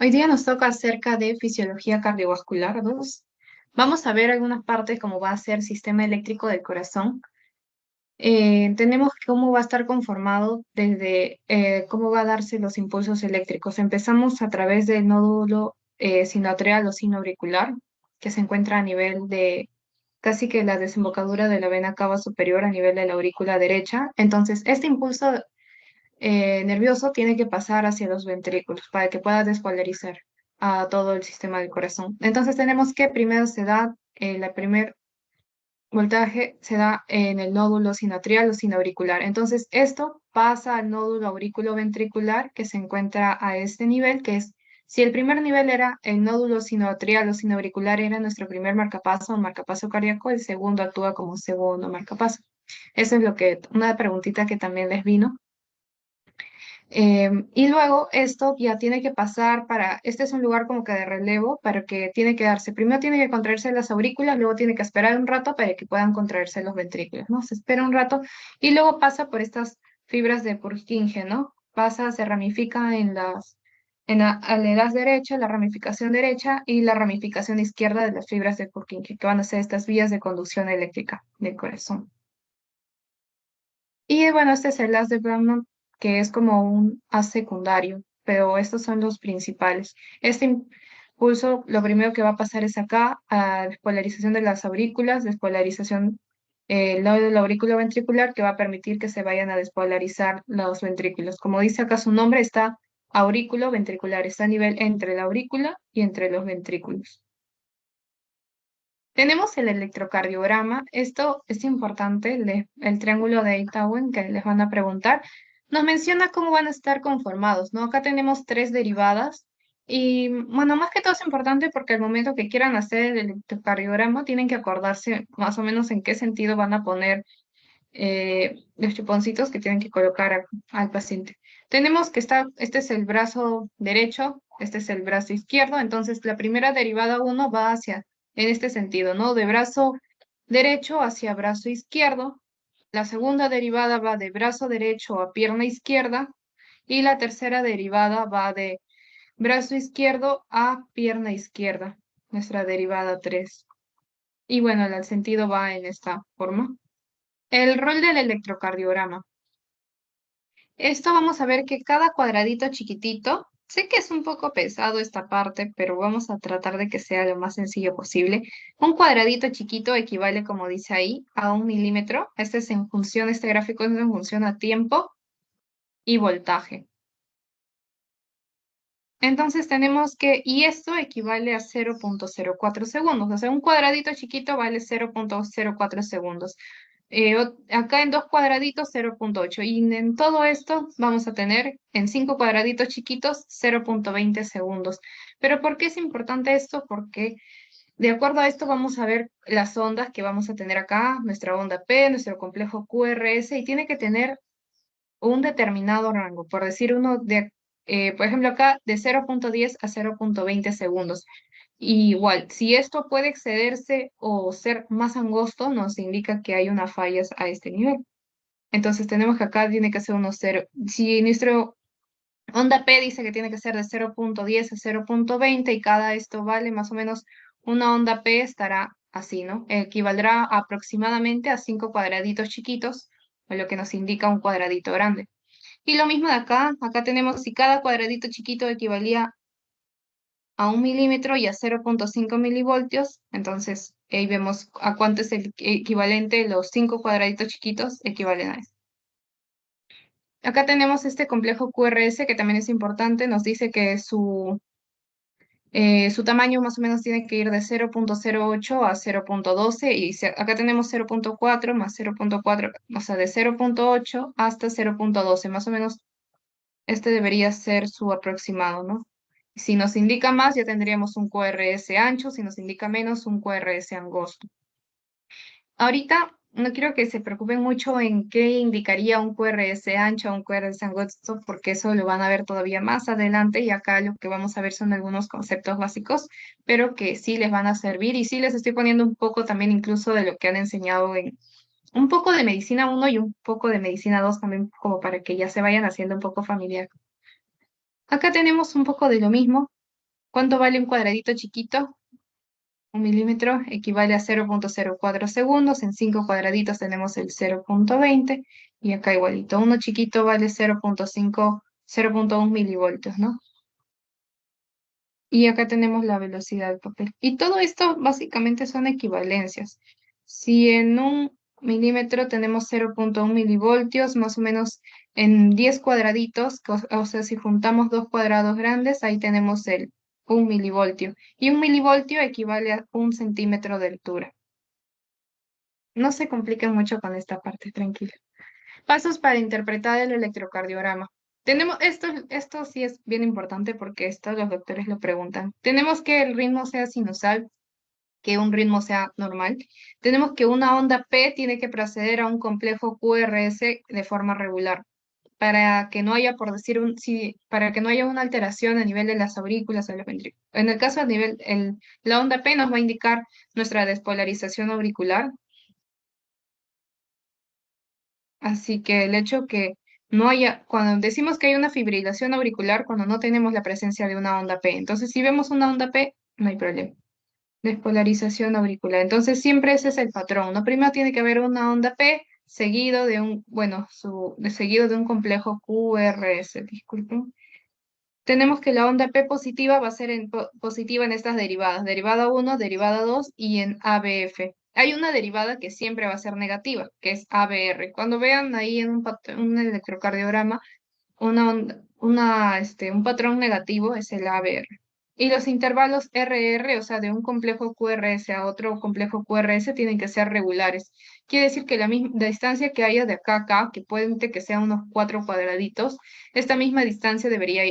Hoy día nos toca acerca de fisiología cardiovascular 2. Vamos a ver algunas partes como va a ser el sistema eléctrico del corazón. Tenemos cómo va a estar conformado desde cómo va a darse los impulsos eléctricos. Empezamos a través del nódulo sinoatrial o sinoauricular, que se encuentra a nivel de casi que la desembocadura de la vena cava superior a nivel de la aurícula derecha. Entonces, este impulso nervioso tiene que pasar hacia los ventrículos para que pueda despolarizar a todo el sistema del corazón. Entonces tenemos que primero se da, la primer voltaje se da en el nódulo sinoatrial o sinoauricular. Entonces esto pasa al nódulo aurículo-ventricular que se encuentra a este nivel, que es, si el primer nivel era el nódulo sinoatrial o sinoauricular, era nuestro primer marcapaso o marcapaso cardíaco, el segundo actúa como segundo marcapaso. Eso es lo que, una preguntita que también les vino. Y luego esto ya tiene que pasar este es un lugar como que de relevo para que tiene que darse, primero tiene que contraerse las aurículas, luego tiene que esperar un rato para que puedan contraerse los ventrículos, ¿no? Se espera un rato y luego pasa por estas fibras de Purkinje, ¿no? Pasa, se ramifica a la edad derecha, la ramificación derecha y la ramificación izquierda de las fibras de Purkinje, que van a ser estas vías de conducción eléctrica del corazón. Y bueno, este es el haz de Brownon, que es como un haz secundario, pero estos son los principales. Este impulso, lo primero que va a pasar es acá, a despolarización de las aurículas, despolarización el lado del aurículo ventricular, que va a permitir que se vayan a despolarizar los ventrículos. Como dice acá su nombre, está aurículo ventricular, está a nivel entre la aurícula y entre los ventrículos. Tenemos el electrocardiograma. Esto es importante, el triángulo de Einthoven que les van a preguntar. Nos menciona cómo van a estar conformados, ¿no? Acá tenemos tres derivadas y, bueno, más que todo es importante porque al momento que quieran hacer el electrocardiograma tienen que acordarse más o menos en qué sentido van a poner los chuponcitos que tienen que colocar al paciente. Tenemos que este es el brazo derecho, este es el brazo izquierdo, entonces la primera derivada uno va en este sentido, ¿no? De brazo derecho hacia brazo izquierdo, la segunda derivada va de brazo derecho a pierna izquierda y la tercera derivada va de brazo izquierdo a pierna izquierda, nuestra derivada 3. Y bueno, el sentido va en esta forma. El rol del electrocardiograma. Esto vamos a ver que cada cuadradito chiquitito, sé que es un poco pesado esta parte, pero vamos a tratar de que sea lo más sencillo posible. Un cuadradito chiquito equivale, como dice ahí, a 1 milímetro. Este gráfico es en función a tiempo y voltaje. Entonces tenemos que, y esto equivale a 0,04 segundos, o sea, un cuadradito chiquito vale 0,04 segundos. Acá en dos cuadraditos 0,8 y en todo esto vamos a tener en cinco cuadraditos chiquitos 0,20 segundos. Pero ¿por qué es importante esto? Porque de acuerdo a esto vamos a ver las ondas que vamos a tener acá, nuestra onda P, nuestro complejo QRS y tiene que tener un determinado rango, por decir por ejemplo acá de 0,10 a 0,20 segundos. Y igual, si esto puede excederse o ser más angosto, nos indica que hay una falla a este nivel. Entonces tenemos que acá tiene que ser unos 0. Si nuestro onda P dice que tiene que ser de 0,10 a 0,20 y cada esto vale más o menos una onda P estará así, ¿no? Equivaldrá aproximadamente a 5 cuadraditos chiquitos, o lo que nos indica un cuadradito grande. Y lo mismo de acá tenemos si cada cuadradito chiquito equivalía a 1 milímetro y a 0,5 milivoltios, entonces ahí vemos a cuánto es el equivalente, los 5 cuadraditos chiquitos equivalen a eso. Acá tenemos este complejo QRS que también es importante, nos dice que su tamaño más o menos tiene que ir de 0,08 a 0,12 y acá tenemos 0,4 más 0,4, o sea, de 0,8 hasta 0,12, más o menos este debería ser su aproximado, ¿no? Si nos indica más, ya tendríamos un QRS ancho, si nos indica menos, un QRS angosto. Ahorita no quiero que se preocupen mucho en qué indicaría un QRS ancho o un QRS angosto, porque eso lo van a ver todavía más adelante y acá lo que vamos a ver son algunos conceptos básicos, pero que sí les van a servir y sí les estoy poniendo un poco también incluso de lo que han enseñado en un poco de medicina 1 y un poco de medicina 2 también como para que ya se vayan haciendo un poco familiar. Acá tenemos un poco de lo mismo. ¿Cuánto vale un cuadradito chiquito? 1 milímetro equivale a 0,04 segundos. En 5 cuadraditos tenemos el 0,20 y acá igualito. Uno chiquito vale 0,5, 0,1 milivoltios, ¿no? Y acá tenemos la velocidad del papel. Y todo esto básicamente son equivalencias. Si en 1 milímetro tenemos 0,1 milivoltios, más o menos en 10 cuadraditos, o sea, si juntamos dos cuadrados grandes, ahí tenemos el 1 milivoltio. Y 1 milivoltio equivale a 1 centímetro de altura. No se compliquen mucho con esta parte, tranquila. Pasos para interpretar el electrocardiograma. Tenemos, esto sí es bien importante porque esto los doctores lo preguntan. Tenemos que el ritmo sea sinusal, que un ritmo sea normal. Tenemos que una onda P tiene que proceder a un complejo QRS de forma regular para que no haya, por decir, para que no haya una alteración a nivel de las aurículas o los ventrículos. En el caso a nivel, la onda P nos va a indicar nuestra despolarización auricular. Así que el hecho que no haya, cuando decimos que hay una fibrilación auricular, cuando no tenemos la presencia de una onda P. Entonces, si vemos una onda P, no hay problema. Despolarización auricular. Entonces, siempre ese es el patrón, ¿no? Primero tiene que haber una onda P seguido de un, bueno, seguido de un complejo QRS, disculpen. Tenemos que la onda P positiva va a ser positiva en estas derivadas, derivada 1, derivada 2 y en ABF. Hay una derivada que siempre va a ser negativa, que es ABR. Cuando vean ahí en un electrocardiograma un patrón negativo es el ABR. Y los intervalos RR, o sea, de un complejo QRS a otro complejo QRS, tienen que ser regulares. Quiere decir que la misma distancia que haya de acá a acá, que puede que sea unos 4 cuadraditos, esta misma distancia debería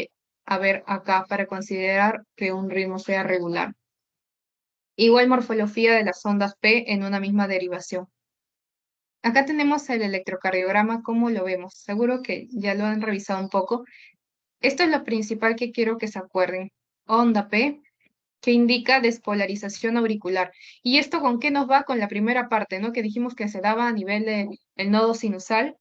haber acá para considerar que un ritmo sea regular. Igual morfología de las ondas P en una misma derivación. Acá tenemos el electrocardiograma, ¿cómo lo vemos? Seguro que ya lo han revisado un poco. Esto es lo principal que quiero que se acuerden. Onda P, que indica despolarización auricular. ¿Y esto con qué nos va? Con la primera parte, ¿no? Que dijimos que se daba a nivel del nodo sinusal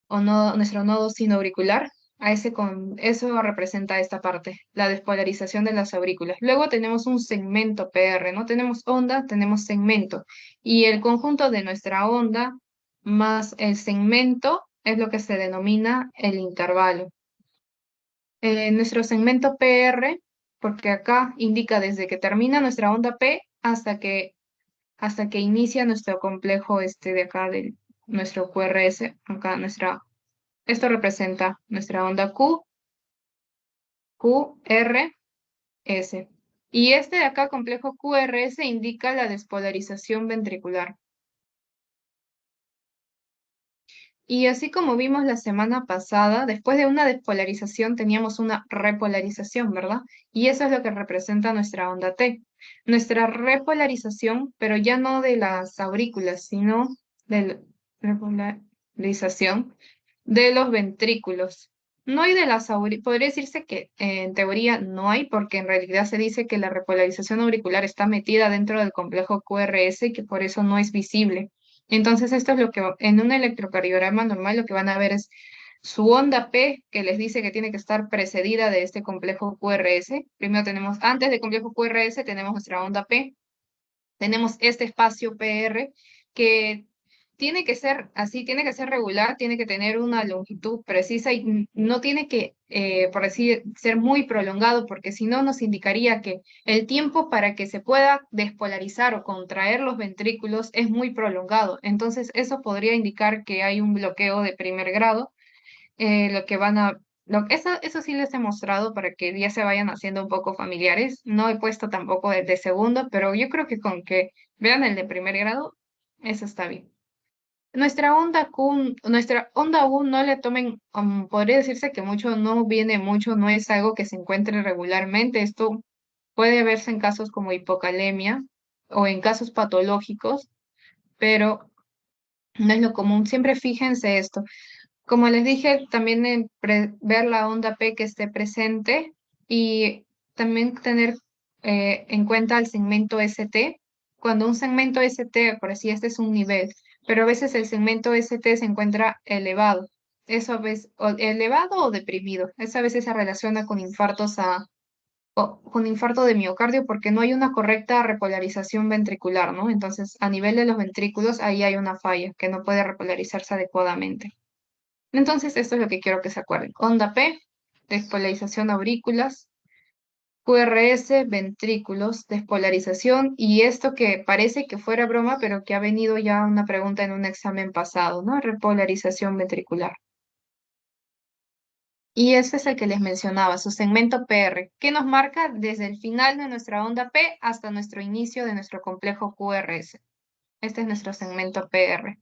o nuestro nodo sinoauricular. Eso representa esta parte, la despolarización de las aurículas. Luego tenemos un segmento PR, no tenemos onda, tenemos segmento. Y el conjunto de nuestra onda más el segmento es lo que se denomina el intervalo. Nuestro segmento PR, porque acá indica desde que termina nuestra onda P hasta que inicia nuestro complejo de acá de nuestro QRS, acá esto representa nuestra onda QRS. Y este de acá, complejo QRS, indica la despolarización ventricular. Y así como vimos la semana pasada, después de una despolarización teníamos una repolarización, ¿verdad? Y eso es lo que representa nuestra onda T. Nuestra repolarización, pero ya no de las aurículas, sino de la repolarización de los ventrículos. No hay de las aurículas, podría decirse que en teoría no hay, porque en realidad se dice que la repolarización auricular está metida dentro del complejo QRS y que por eso no es visible. Entonces, esto es lo que en un electrocardiograma normal lo que van a ver es su onda P, que les dice que tiene que estar precedida de este complejo QRS. Primero tenemos, antes del complejo QRS, tenemos nuestra onda P. Tenemos este espacio PR que tiene que ser así, tiene que ser regular, tiene que tener una longitud precisa y no tiene que, por decir, ser muy prolongado, porque si no nos indicaría que el tiempo para que se pueda despolarizar o contraer los ventrículos es muy prolongado. Entonces, eso podría indicar que hay un bloqueo de primer grado, lo que van a... eso sí les he mostrado para que ya se vayan haciendo un poco familiares. No he puesto tampoco el de segundo, pero yo creo que con que vean el de primer grado, eso está bien. Nuestra onda U no le tomen, podría decirse que mucho no viene mucho, no es algo que se encuentre regularmente. Esto puede verse en casos como hipocalemia o en casos patológicos, pero no es lo común. Siempre fíjense esto. Como les dije, también ver la onda P que esté presente y también tener en cuenta el segmento ST. Cuando un segmento ST, por así este es un nivel, pero a veces el segmento ST se encuentra elevado. Eso a veces, elevado o deprimido. Eso a veces se relaciona con infartos o con infarto de miocardio porque no hay una correcta repolarización ventricular, ¿no? Entonces, a nivel de los ventrículos, ahí hay una falla que no puede repolarizarse adecuadamente. Entonces, esto es lo que quiero que se acuerden. Onda P, despolarización aurículas, QRS, ventrículos, despolarización, y esto que parece que fuera broma, pero que ha venido ya una pregunta en un examen pasado, ¿no? Repolarización ventricular. Y este es el que les mencionaba, su segmento PR, que nos marca desde el final de nuestra onda P hasta nuestro inicio de nuestro complejo QRS. Este es nuestro segmento PR.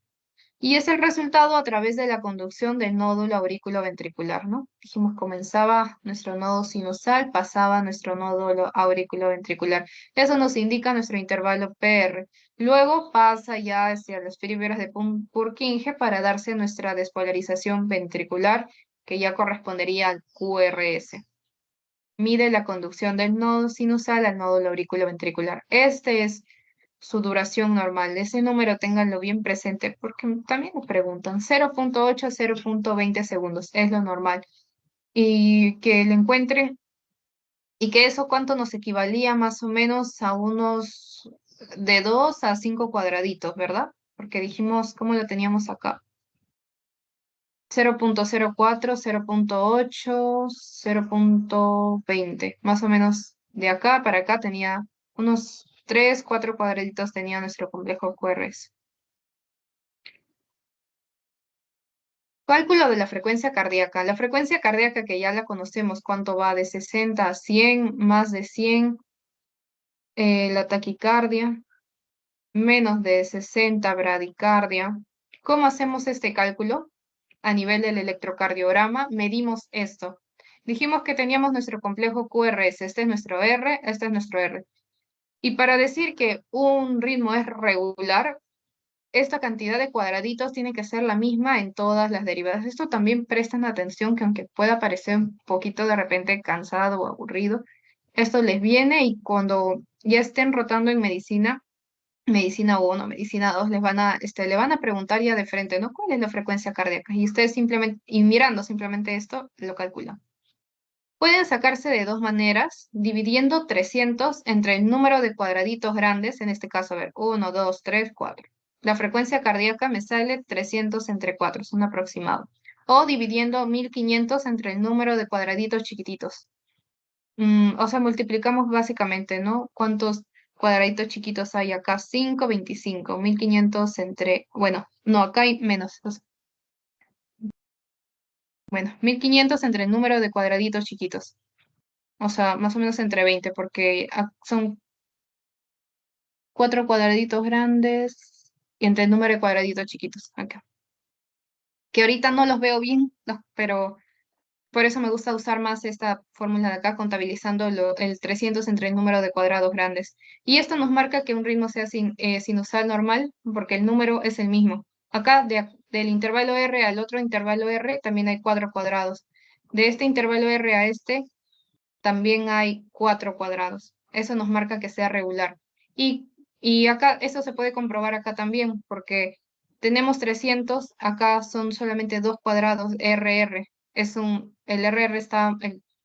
Y es el resultado a través de la conducción del nódulo auriculoventricular, ¿no? Dijimos, comenzaba nuestro nodo sinusal, pasaba nuestro nódulo auriculoventricular. Eso nos indica nuestro intervalo PR. Luego pasa ya hacia las fibras de Purkinje para darse nuestra despolarización ventricular, que ya correspondería al QRS. Mide la conducción del nodo sinusal al nódulo auriculoventricular. Este es su duración normal. Ese número ténganlo bien presente porque también nos preguntan 0.8 a 0.20 segundos es lo normal. Y que lo encuentren y que eso cuánto nos equivalía más o menos a unos de 2 a 5 cuadraditos, ¿verdad? Porque dijimos cómo lo teníamos acá. 0.04, 0.8, 0.20. Más o menos de acá para acá tenía unos 3, 4 cuadraditos tenía nuestro complejo QRS. Cálculo de la frecuencia cardíaca. La frecuencia cardíaca que ya la conocemos, cuánto va de 60 a 100, más de 100, la taquicardia, menos de 60 bradicardia. ¿Cómo hacemos este cálculo? A nivel del electrocardiograma, medimos esto. Dijimos que teníamos nuestro complejo QRS, este es nuestro R, este es nuestro R. Y para decir que un ritmo es regular, esta cantidad de cuadraditos tiene que ser la misma en todas las derivadas. Esto también prestan atención que aunque pueda parecer un poquito de repente cansado o aburrido, esto les viene y cuando ya estén rotando en medicina, medicina 1, medicina 2, le van a preguntar ya de frente, ¿no? ¿Cuál es la frecuencia cardíaca? Y ustedes simplemente, y mirando simplemente esto, lo calculan. Pueden sacarse de dos maneras, dividiendo 300 entre el número de cuadraditos grandes, en este caso, a ver, 1, 2, 3, 4. La frecuencia cardíaca me sale 300 entre 4, es un aproximado. O dividiendo 1500 entre el número de cuadraditos chiquititos. O sea, multiplicamos básicamente, ¿no? ¿Cuántos cuadraditos chiquitos hay acá? 5, 25. 1500 entre, bueno, no, acá hay menos. Bueno, 1500 entre el número de cuadraditos chiquitos. O sea, más o menos entre 20, porque son 4 cuadraditos grandes y entre el número de cuadraditos chiquitos. Acá. Que ahorita no los veo bien, no, pero por eso me gusta usar más esta fórmula de acá, contabilizando el 300 entre el número de cuadrados grandes. Y esto nos marca que un ritmo sea sinusal normal, porque el número es el mismo. Acá, del intervalo R al otro intervalo R, también hay 4 cuadrados. De este intervalo R a este, también hay 4 cuadrados. Eso nos marca que sea regular. Y acá, eso se puede comprobar acá también, porque tenemos 300, acá son solamente 2 cuadrados, RR. El RR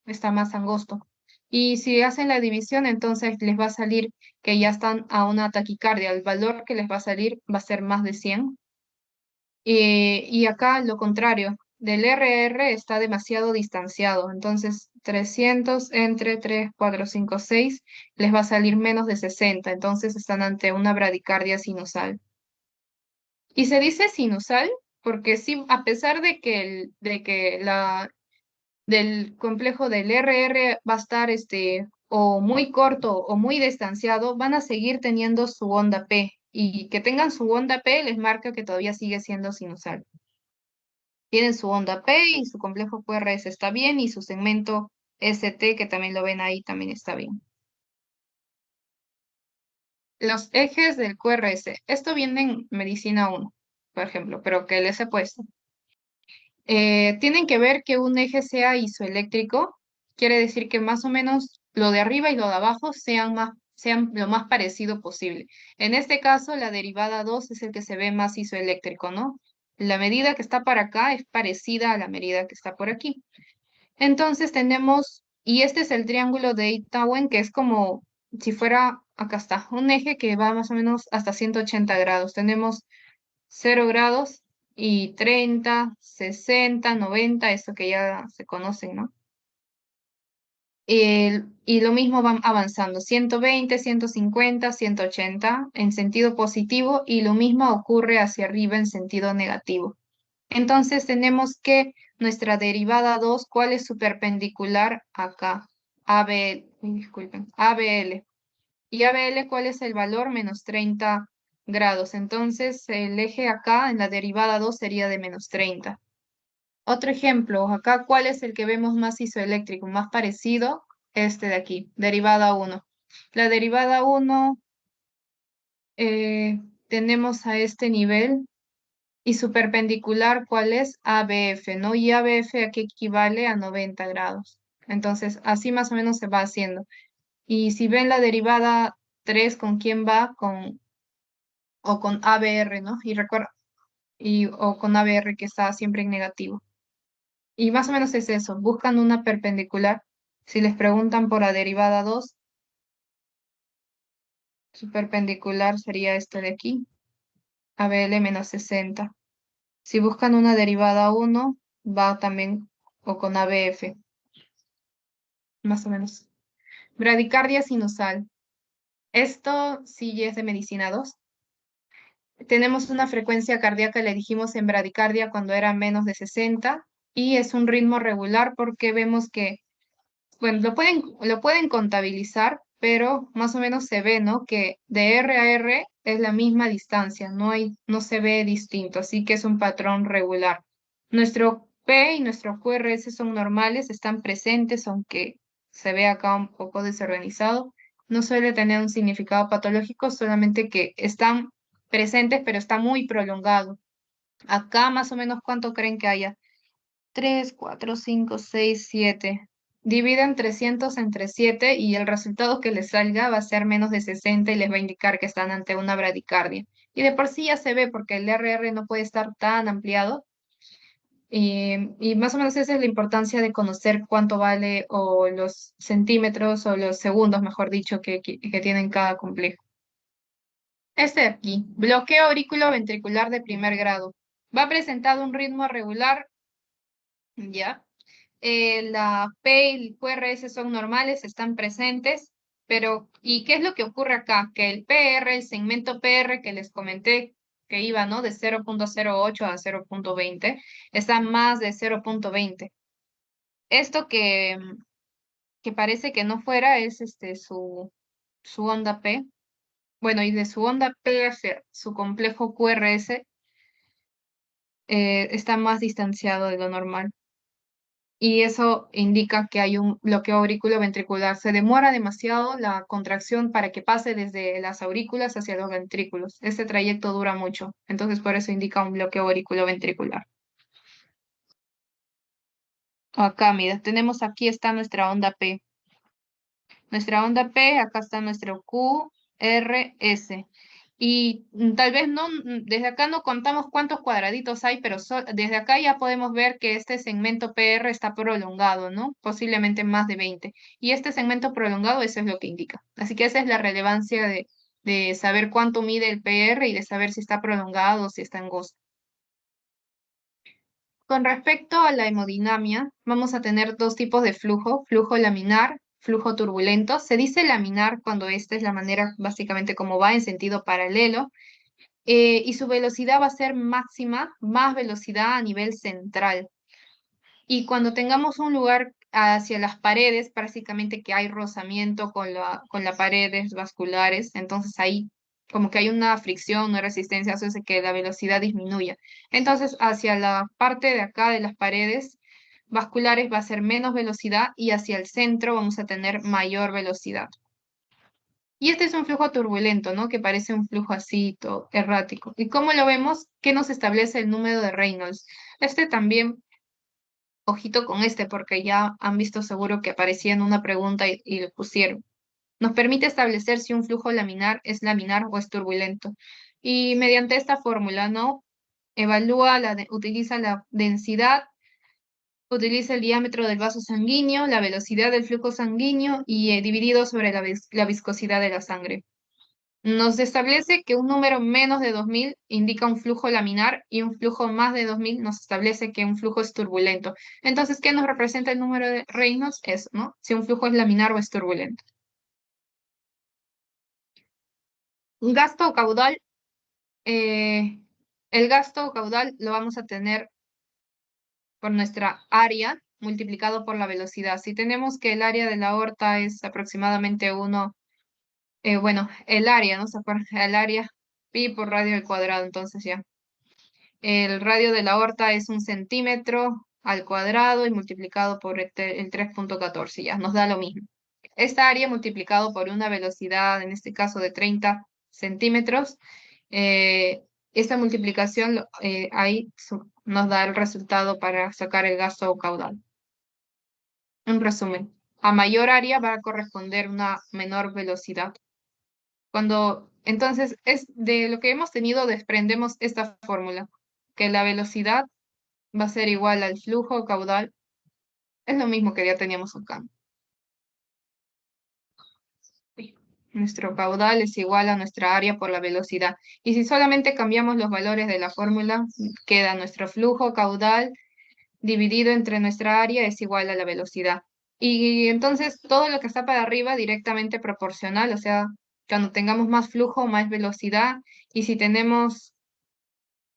está más angosto. Y si hacen la división, entonces les va a salir que ya están a una taquicardia. El valor que les va a salir va a ser más de 100. Y acá lo contrario, del RR está demasiado distanciado, entonces 300 entre 3, 4, 5, 6 les va a salir menos de 60, entonces están ante una bradicardia sinusal. Y se dice sinusal porque sí, a pesar de que, del complejo del RR va a estar o muy corto o muy distanciado, van a seguir teniendo su onda P. Y que tengan su onda P les marca que todavía sigue siendo sinusal. Tienen su onda P y su complejo QRS está bien y su segmento ST, que también lo ven ahí, también está bien. Los ejes del QRS. Esto viene en medicina 1, por ejemplo, pero que les he puesto. Tienen que ver que un eje sea isoeléctrico, quiere decir que más o menos lo de arriba y lo de abajo sean lo más parecido posible. En este caso, la derivada 2 es el que se ve más isoeléctrico, ¿no? La medida que está para acá es parecida a la medida que está por aquí. Entonces tenemos Y este es el triángulo de Itauen, que es como si fuera, acá está, un eje que va más o menos hasta 180 grados. Tenemos 0 grados y 30, 60, 90, eso que ya se conocen, ¿no? Y lo mismo van avanzando, 120, 150, 180 en sentido positivo y lo mismo ocurre hacia arriba en sentido negativo. Entonces tenemos que nuestra derivada 2, ¿cuál es su perpendicular acá? ABL, disculpen, ABL. Y ABL, ¿cuál es el valor? Menos 30 grados. Entonces el eje acá en la derivada 2 sería de menos 30. Otro ejemplo, acá, ¿cuál es el que vemos más isoeléctrico, más parecido? Este de aquí, derivada 1. La derivada 1 tenemos a este nivel y su perpendicular, ¿cuál es? ABF, ¿no? Y ABF aquí equivale a 90 grados. Entonces, así más o menos se va haciendo. Y si ven la derivada 3, ¿con quién va? O con ABR, ¿no? Y recuerda, o con ABR que está siempre en negativo. Y más o menos es eso, buscan una perpendicular. Si les preguntan por la derivada 2, su perpendicular sería este de aquí, ABL menos 60. Si buscan una derivada 1, va también o con ABF, más o menos. Bradicardia sinusal. Esto sí ya es de medicina 2. Tenemos una frecuencia cardíaca, le dijimos en bradicardia cuando era menos de 60 y es un ritmo regular porque vemos que, bueno, lo pueden contabilizar, pero más o menos se ve, ¿no? Que de R a R es la misma distancia, no se ve distinto, así que es un patrón regular. Nuestro P y nuestro QRS son normales, están presentes, aunque se ve acá un poco desorganizado. No suele tener un significado patológico, solamente que están presentes, pero está muy prolongado. Acá más o menos, ¿cuánto creen que haya? 3, 4, 5, 6, 7. Dividen 300 entre 7 y el resultado que les salga va a ser menos de 60 y les va a indicar que están ante una bradicardia. Y de por sí ya se ve porque el RR no puede estar tan ampliado. Y más o menos esa es la importancia de conocer cuánto vale o los centímetros o los segundos, mejor dicho, que tienen cada complejo. Este de aquí, bloqueo auriculoventricular de primer grado. Va presentado un ritmo regular, ¿ya? La P y el QRS son normales, están presentes, pero ¿y qué es lo que ocurre acá? Que el PR, el segmento PR que les comenté que iba, ¿no? De 0.08 a 0.20, está más de 0.20. Esto que parece que no fuera es su onda P. Bueno, y de su onda P hacia su complejo QRS está más distanciado de lo normal. Y eso indica que hay un bloqueo auriculoventricular. Se demora demasiado la contracción para que pase desde las aurículas hacia los ventrículos. Este trayecto dura mucho, entonces por eso indica un bloqueo auriculoventricular. Acá, mira, tenemos aquí está nuestra onda P. Nuestra onda P, acá está nuestro QRS. Y tal vez no, desde acá no contamos cuántos cuadraditos hay, pero desde acá ya podemos ver que este segmento PR está prolongado, ¿no? Posiblemente más de 20. Y este segmento prolongado, eso es lo que indica. Así que esa es la relevancia de saber cuánto mide el PR y de saber si está prolongado o si está angosto. Con respecto a la hemodinamia, vamos a tener dos tipos de flujo laminar, flujo turbulento. Se dice laminar cuando esta es la manera básicamente como va en sentido paralelo, y su velocidad va a ser máxima, más velocidad a nivel central. Y cuando tengamos un lugar hacia las paredes, básicamente que hay rozamiento con las paredes vasculares, entonces ahí como que hay una fricción, una resistencia, eso hace que la velocidad disminuya. Entonces hacia la parte de acá de las paredes vasculares va a ser menos velocidad y hacia el centro vamos a tener mayor velocidad. Y este es un flujo turbulento, ¿no? Que parece un flujo así, todo errático. ¿Y cómo lo vemos? ¿Qué nos establece el número de Reynolds? Este también, ojito con este, porque ya han visto seguro que aparecía en una pregunta y lo pusieron. Nos permite establecer si un flujo laminar es laminar o es turbulento. Y mediante esta fórmula, ¿no? Utiliza la densidad Utiliza el diámetro del vaso sanguíneo, la velocidad del flujo sanguíneo y dividido sobre la viscosidad de la sangre. Nos establece que un número menos de 2000 indica un flujo laminar y un flujo más de 2000 nos establece que un flujo es turbulento. Entonces, ¿qué nos representa el número de Reynolds? Eso, ¿no? Si un flujo es laminar o es turbulento. Un gasto caudal, eh, el gasto caudal lo vamos a tener por nuestra área multiplicado por la velocidad. Si tenemos que el área de la aorta es aproximadamente 1, bueno, el área, ¿no? ¿Se acuerdan? El área pi por radio al cuadrado, entonces ya. El radio de la aorta es 1 centímetro al cuadrado y multiplicado por el 3.14, ya nos da lo mismo. Esta área multiplicado por una velocidad, en este caso de 30 centímetros, esta multiplicación nos da el resultado para sacar el gasto caudal. En resumen, a mayor área va a corresponder una menor velocidad. Entonces, es de lo que hemos tenido, desprendemos esta fórmula, que la velocidad va a ser igual al flujo caudal. Es lo mismo que ya teníamos acá. Sí. Nuestro caudal es igual a nuestra área por la velocidad. Y si solamente cambiamos los valores de la fórmula, queda nuestro flujo caudal dividido entre nuestra área es igual a la velocidad. Y entonces todo lo que está para arriba directamente proporcional, o sea, cuando tengamos más flujo, más velocidad, y si tenemos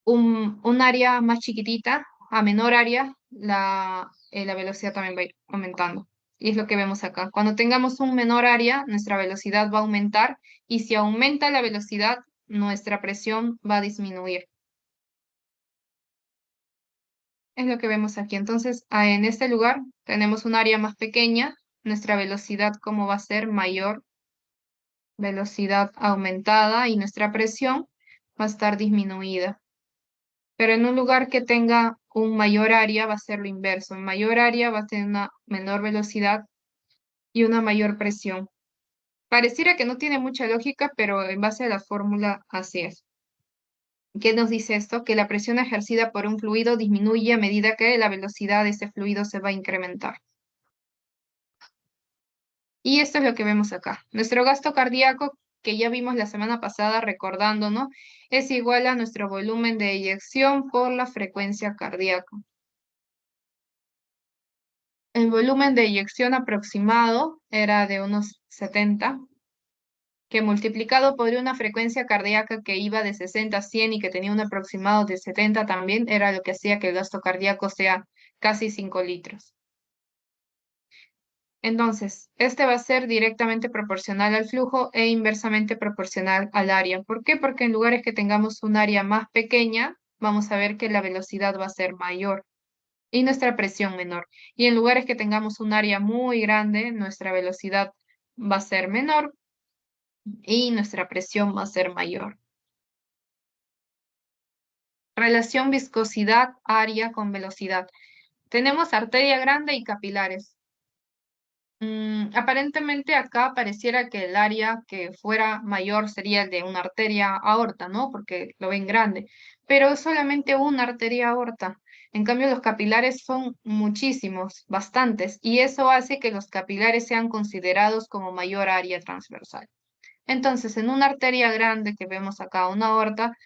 un área más chiquitita, a menor área, la velocidad también va a ir aumentando. Y es lo que vemos acá. Cuando tengamos un menor área, nuestra velocidad va a aumentar, y si aumenta la velocidad, nuestra presión va a disminuir. Es lo que vemos aquí. Entonces, en este lugar tenemos un área más pequeña, nuestra velocidad como va a ser mayor, velocidad aumentada, y nuestra presión va a estar disminuida. Pero en un lugar que tenga un mayor área va a ser lo inverso. En mayor área va a tener una menor velocidad y una mayor presión. Pareciera que no tiene mucha lógica, pero en base a la fórmula así es. ¿Qué nos dice esto? Que la presión ejercida por un fluido disminuye a medida que la velocidad de ese fluido se va a incrementar. Y esto es lo que vemos acá. Nuestro gasto cardíaco, que ya vimos la semana pasada recordando, ¿no? Es igual a nuestro volumen de eyección por la frecuencia cardíaca. El volumen de eyección aproximado era de unos 70, que multiplicado por una frecuencia cardíaca que iba de 60 a 100 y que tenía un aproximado de 70 también, era lo que hacía que el gasto cardíaco sea casi 5 litros. Entonces, este va a ser directamente proporcional al flujo e inversamente proporcional al área. ¿Por qué? Porque en lugares que tengamos un área más pequeña, vamos a ver que la velocidad va a ser mayor y nuestra presión menor. Y en lugares que tengamos un área muy grande, nuestra velocidad va a ser menor y nuestra presión va a ser mayor. Relación viscosidad-área con velocidad. Tenemos arteria grande y capilares. Aparentemente acá pareciera que el área que fuera mayor sería el de una arteria aorta, ¿no? Porque lo ven grande, pero es solamente una arteria aorta. En cambio, los capilares son muchísimos, bastantes, y eso hace que los capilares sean considerados como mayor área transversal. Entonces, en una arteria grande que vemos acá, una aorta,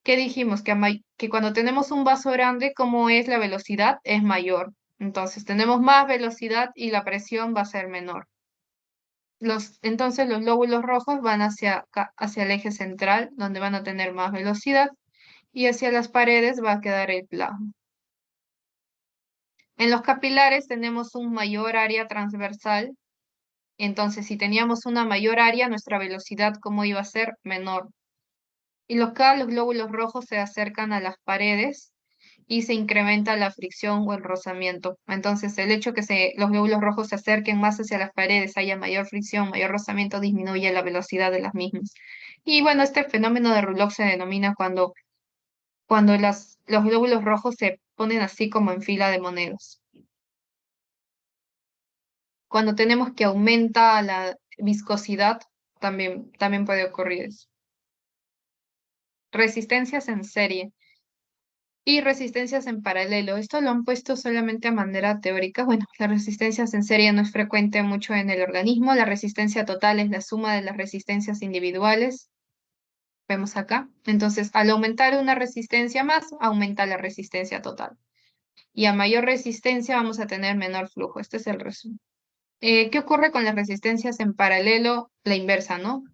¿qué dijimos? Que cuando tenemos un vaso grande, ¿cómo es la velocidad? Es mayor. Entonces, tenemos más velocidad y la presión va a ser menor. Entonces, los lóbulos rojos van hacia el eje central, donde van a tener más velocidad, y hacia las paredes va a quedar el plasma. En los capilares tenemos un mayor área transversal. Entonces, si teníamos una mayor área, nuestra velocidad, ¿cómo iba a ser? Menor. Y los glóbulos rojos se acercan a las paredes y se incrementa la fricción o el rozamiento. Entonces, el hecho que los glóbulos rojos se acerquen más hacia las paredes, haya mayor fricción, mayor rozamiento, disminuye la velocidad de las mismas. Y bueno, este fenómeno de Rayleigh se denomina cuando los glóbulos rojos se ponen así como en fila de monedas. Cuando tenemos que aumenta la viscosidad, también puede ocurrir eso. Resistencias en serie. Y resistencias en paralelo. Esto lo han puesto solamente a manera teórica. Bueno, las resistencias en serie no es frecuente mucho en el organismo. La resistencia total es la suma de las resistencias individuales. Vemos acá. Entonces, al aumentar una resistencia más, aumenta la resistencia total. Y a mayor resistencia vamos a tener menor flujo. Este es el resumen. ¿Qué ocurre con las resistencias en paralelo? La inversa, ¿no?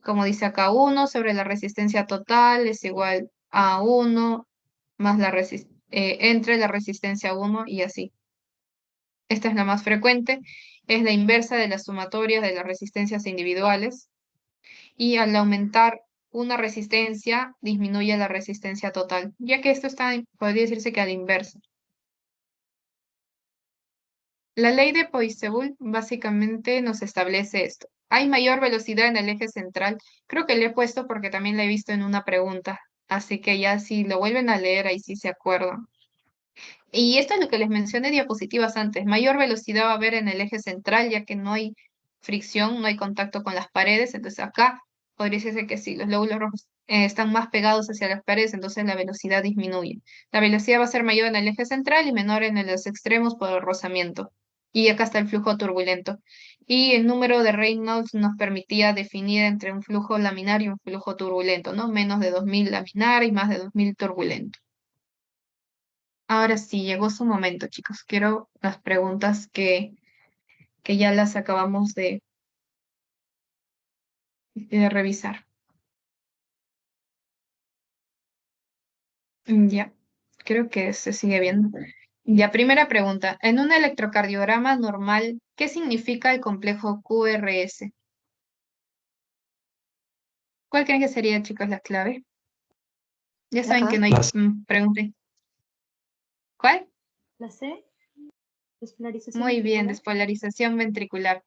Como dice acá, 1 sobre la resistencia total es igual a 1 más entre la resistencia 1 y así. Esta es la más frecuente, es la inversa de las sumatorias de las resistencias individuales y al aumentar una resistencia disminuye la resistencia total, ya que esto está, podría decirse que a la inversa. La ley de Poiseuille básicamente nos establece esto. Hay mayor velocidad en el eje central. Creo que le he puesto porque también la he visto en una pregunta. Así que ya si lo vuelven a leer, ahí sí se acuerdan. Y esto es lo que les mencioné en diapositivas antes. Mayor velocidad va a haber en el eje central, ya que no hay fricción, no hay contacto con las paredes. Entonces acá podría decirse que sí, los lóbulos rojos están más pegados hacia las paredes, entonces la velocidad disminuye. La velocidad va a ser mayor en el eje central y menor en los extremos por el rozamiento. Y acá está el flujo turbulento. Y el número de Reynolds nos permitía definir entre un flujo laminar y un flujo turbulento, ¿no? Menos de 2000 laminar y más de 2000 turbulento. Ahora sí, llegó su momento, chicos. Quiero las preguntas que ya las acabamos de revisar. Ya, creo que se sigue viendo. Ya, primera pregunta. En un electrocardiograma normal, ¿qué significa el complejo QRS? ¿Cuál creen que sería, chicos, la clave? Ya La saben que A, no hay pregunta. ¿Cuál? la C, despolarización Muy bien, ventricular. despolarización ventricular.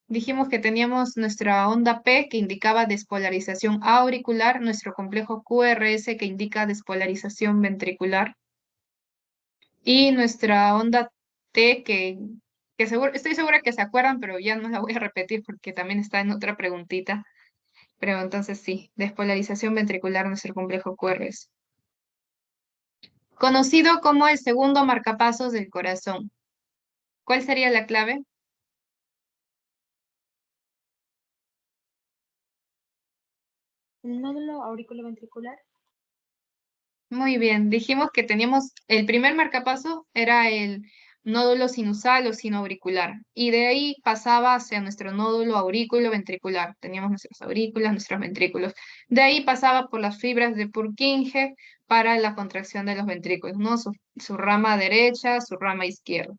Dijimos que teníamos nuestra onda P que indicaba despolarización auricular, nuestro complejo QRS que indica despolarización ventricular y nuestra onda T que seguro, estoy segura que se acuerdan, pero ya no la voy a repetir porque también está en otra preguntita. Pero entonces sí, despolarización ventricular, nuestro complejo QRS. Conocido como el segundo marcapasos del corazón. ¿Cuál sería la clave? El nódulo auriculoventricular. Muy bien, dijimos que teníamos el primer marcapaso era el nódulo sinusal o sinoauricular y de ahí pasaba hacia nuestro nódulo aurículo ventricular. Teníamos nuestras aurículas, nuestros ventrículos. De ahí pasaba por las fibras de Purkinje para la contracción de los ventrículos, ¿no? Su rama derecha, su rama izquierda.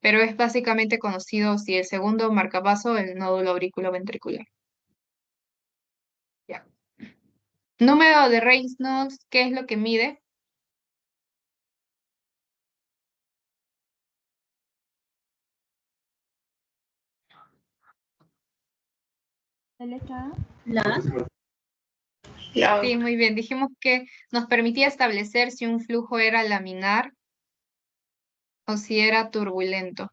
Pero es básicamente conocido si el segundo marcapaso, el nódulo aurículo ventricular. Ya. Número de Reynolds, ¿qué es lo que mide? La letra A, Sí, muy bien. Dijimos que nos permitía establecer si un flujo era laminar o si era turbulento.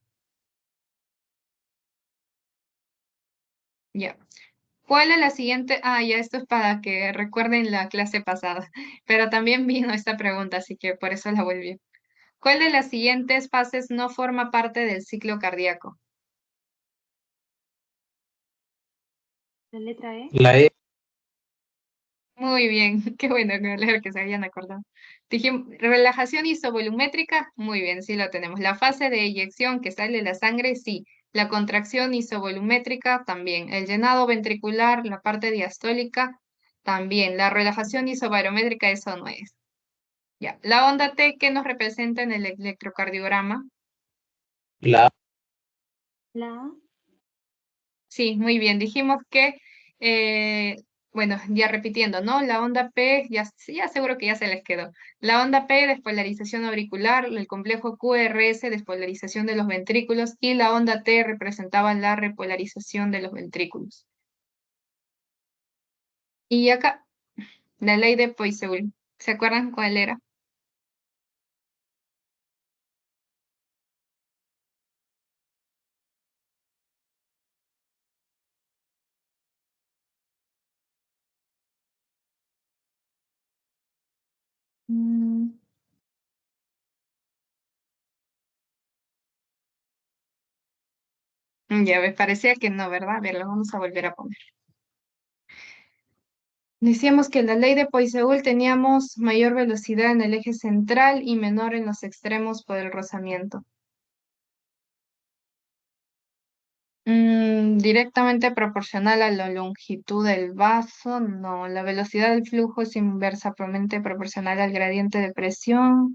Ya. ¿Cuál es la siguiente? Ah, ya, esto es para que recuerden la clase pasada, pero también vino esta pregunta, así que por eso la volví. ¿Cuál de las siguientes fases no forma parte del ciclo cardíaco? la letra E, La E, Muy bien, qué bueno que se hayan acordado. Dijimos, relajación isovolumétrica, muy bien, sí lo tenemos. La fase de eyección que sale la sangre, sí. La contracción isovolumétrica, también. El llenado ventricular, la parte diastólica, también. La relajación isobarométrica, eso no es. Ya. La onda T, ¿qué nos representa en el electrocardiograma? la la A, Sí, muy bien. Dijimos que, eh, bueno, ya repitiendo, ¿no? La onda P, ya, sí, ya seguro que ya se les quedó. La onda P, despolarización auricular, el complejo QRS, despolarización de los ventrículos, y la onda T representaba la repolarización de los ventrículos. Y acá, la ley de Poiseuille. ¿Se acuerdan cuál era? Ya me parecía que no, ¿verdad? A ver, lo vamos a volver a poner. Decíamos que en la ley de Poiseuille teníamos mayor velocidad en el eje central y menor en los extremos por el rozamiento. Directamente proporcional a la longitud del vaso, no. La velocidad del flujo es inversamente proporcional al gradiente de presión.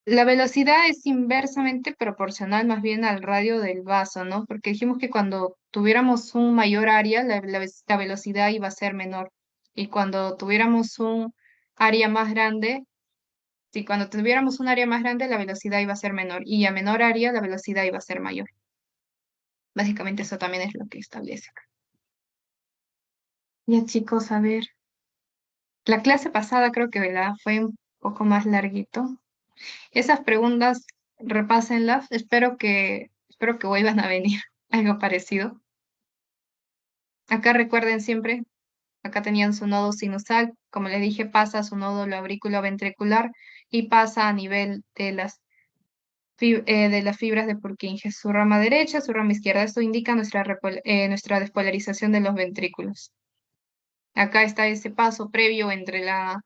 La velocidad es inversamente proporcional más bien al radio del vaso, ¿no? Porque dijimos que cuando tuviéramos un mayor área, la velocidad iba a ser menor. Y cuando tuviéramos un área más grande, sí, cuando tuviéramos un área más grande, la velocidad iba a ser menor. Y a menor área, la velocidad iba a ser mayor. Básicamente eso también es lo que establece acá. Ya chicos, a ver. La clase pasada creo que, ¿verdad? Fue un poco más larguito. Esas preguntas, repásenlas. Espero que vuelvan a venir algo parecido. Acá recuerden siempre, acá tenían su nodo sinusal. Como les dije, pasa a su nódulo auriculoventricular y pasa a nivel de las fibras de Purkinje. Su rama derecha, su rama izquierda. Esto indica nuestra despolarización de los ventrículos. Acá está ese paso previo entre la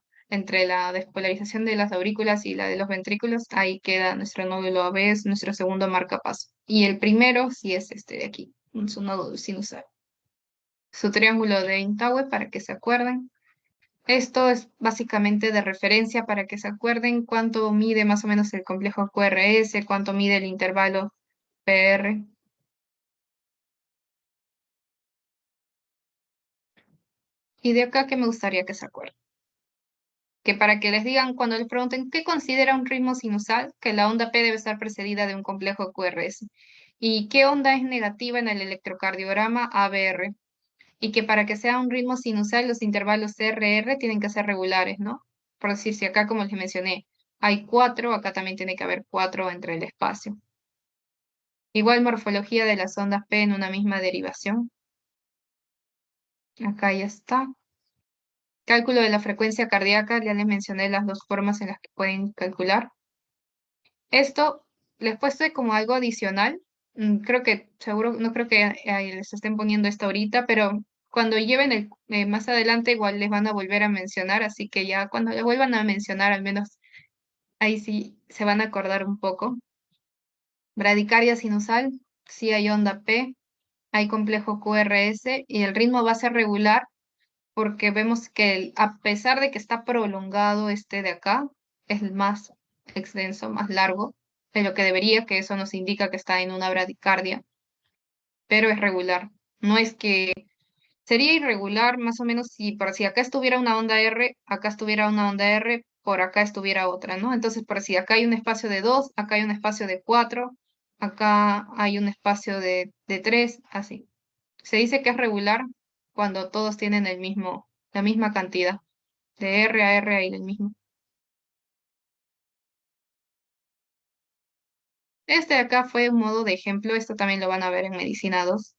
despolarización de las aurículas y la de los ventrículos. Ahí queda nuestro nódulo AB, es nuestro segundo marcapaso. Y el primero sí es este de aquí, su nódulo sinusal. Su triángulo de Intaue, para que se acuerden. Esto es básicamente de referencia para que se acuerden cuánto mide más o menos el complejo QRS, cuánto mide el intervalo PR. Y de acá que me gustaría que se acuerden. Que para que les digan cuando les pregunten qué considera un ritmo sinusal, que la onda P debe estar precedida de un complejo QRS. Y qué onda es negativa en el electrocardiograma ABR. Y que para que sea un ritmo sinusal, los intervalos CRR tienen que ser regulares, ¿no? Por decir, si acá, como les mencioné, hay 4, acá también tiene que haber 4 entre el espacio. Igual morfología de las ondas P en una misma derivación. Acá ya está. Cálculo de la frecuencia cardíaca, ya les mencioné las dos formas en las que pueden calcular. Esto les he puesto como algo adicional. Creo que, seguro, no creo que les estén poniendo esto ahorita, pero cuando lleven más adelante igual les van a volver a mencionar, así que ya cuando les vuelvan a mencionar, al menos ahí sí se van a acordar un poco. Bradicardia sinusal, sí hay onda P, hay complejo QRS y el ritmo va a ser regular porque vemos que a pesar de que está prolongado este de acá, es el más extenso, más largo de lo que debería, que eso nos indica que está en una bradicardia, pero es regular. No es que sería irregular más o menos si acá estuviera una onda R, acá estuviera una onda R, por acá estuviera otra, ¿no? Entonces, por si acá hay un espacio de 2, acá hay un espacio de 4, acá hay un espacio de 3, así. Se dice que es regular cuando todos tienen la misma cantidad. De R a R hay el mismo. Este de acá fue un modo de ejemplo, esto también lo van a ver en Medicina 2.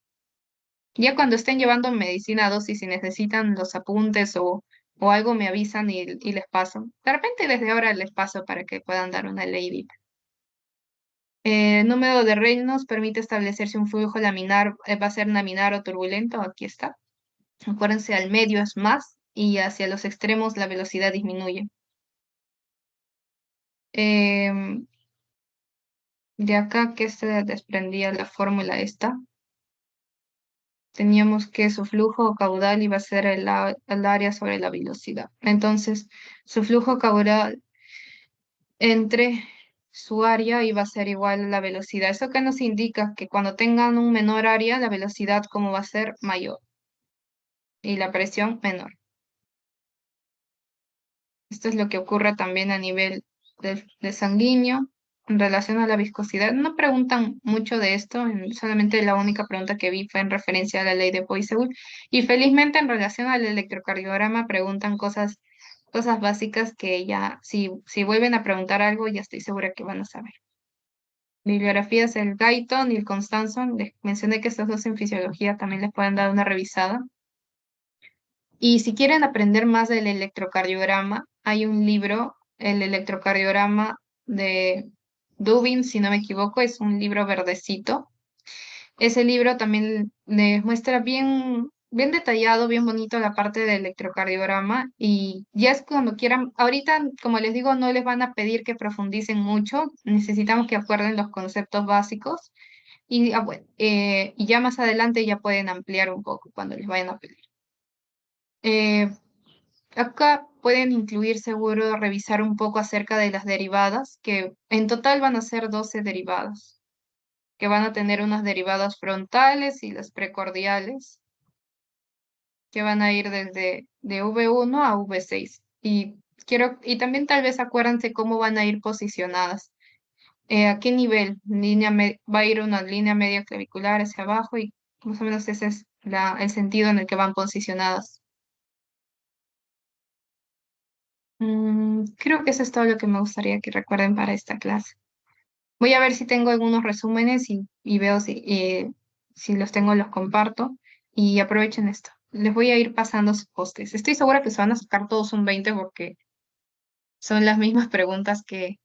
Ya cuando estén llevando Medicina 2 y si necesitan los apuntes o algo me avisan y les paso. De repente desde ahora les paso para que puedan dar una leidita. Número de Reynolds permite establecer si un flujo laminar va a ser laminar o turbulento. Aquí está. Acuérdense, al medio es más y hacia los extremos la velocidad disminuye. De acá que se desprendía la fórmula esta. Teníamos que su flujo caudal iba a ser el área sobre la velocidad. Entonces, su flujo caudal entre su área iba a ser igual a la velocidad. ¿Eso qué nos indica? Que cuando tengan un menor área, la velocidad como va a ser mayor y la presión menor. Esto es lo que ocurre también a nivel de sanguíneo en relación a la viscosidad. No preguntan mucho de esto, solamente la única pregunta que vi fue en referencia a la ley de Poiseuille. Y felizmente en relación al electrocardiograma preguntan cosas básicas que ya, si vuelven a preguntar algo, ya estoy segura que van a saber. Bibliografías, el Guyton y el Constanson. Les mencioné que estos dos en fisiología también les pueden dar una revisada. Y si quieren aprender más del electrocardiograma, hay un libro, el electrocardiograma de Dubin, si no me equivoco, es un libro verdecito. Ese libro también les muestra bien, bien detallado, bien bonito la parte del electrocardiograma y ya es cuando quieran, ahorita, como les digo, no les van a pedir que profundicen mucho, necesitamos que acuerden los conceptos básicos y, bueno, y ya más adelante ya pueden ampliar un poco cuando les vayan a pedir. Eh, Acá pueden incluir seguro revisar un poco acerca de las derivadas, que en total van a ser 12 derivadas, que van a tener unas derivadas frontales y las precordiales, que van a ir desde de V1 a V6. Y también tal vez acuérdense cómo van a ir posicionadas. ¿A qué nivel? Va a ir una línea media clavicular hacia abajo y más o menos ese es el sentido en el que van posicionadas. Creo que eso es todo lo que me gustaría que recuerden para esta clase. Voy a ver si tengo algunos resúmenes y veo si los tengo, los comparto y aprovechen esto. Les voy a ir pasando sus postes. Estoy segura que se van a sacar todos un 20 porque son las mismas preguntas que